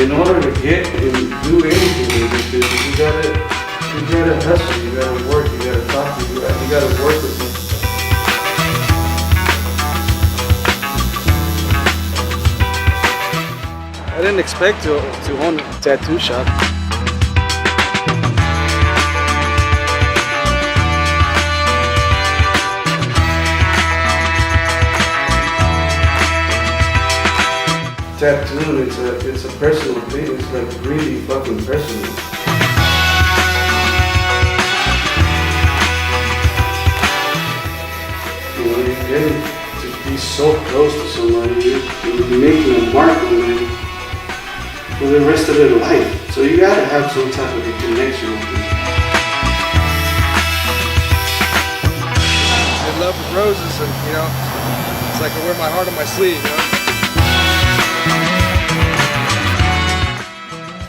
in order to get and do anything with this, you gotta hustle, you gotta work, you gotta talk, you gotta work with them. I didn't expect to own a tattoo shop. Tattoo, it's a personal thing. It's like really fucking personal. You know, you're getting to be so close to somebody. You're making a mark on them for the rest of their life. So you gotta have some type of a connection with them. I love roses, and you know, it's like I wear my heart on my sleeve. You know.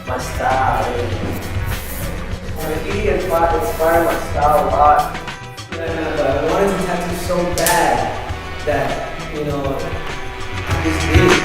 My style, he inspired my style a lot. Yeah, but I wanted to tattoo so bad that, you know, I just did it.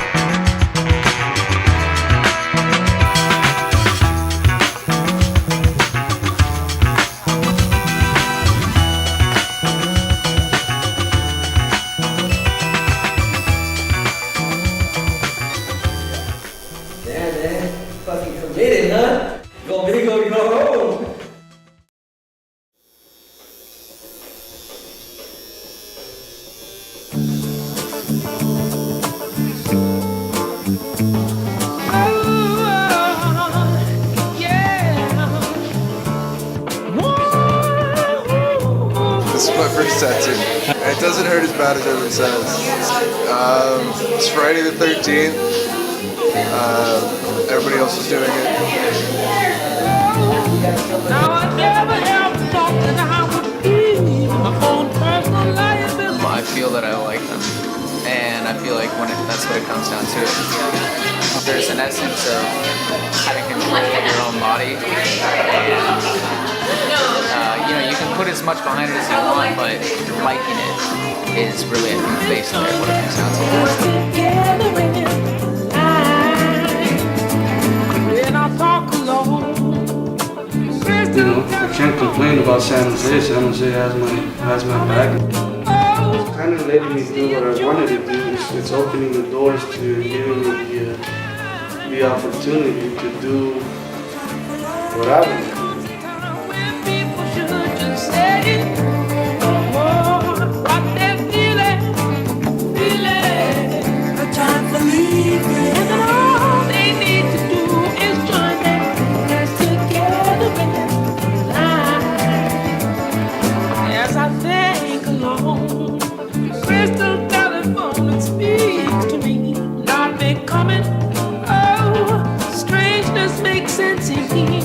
Damn, man. Fucking committed, huh? Go big or go home. This is my first tattoo. It doesn't hurt as bad as everyone says. It's Friday the 13th. Everybody else is doing it. I feel that I like them, and I feel like that's what it comes down to. There's an essence of having control of your own body, and you know, you can put as much behind it as you want, but liking it is really, I think, the base layer of what it comes down to. You know, I can't complain about San Jose. San Jose has my back. It's kind of letting me do what I wanted to do. It's opening the doors to giving me the opportunity to do what I want to do. Coming, oh, strangeness makes sense in here.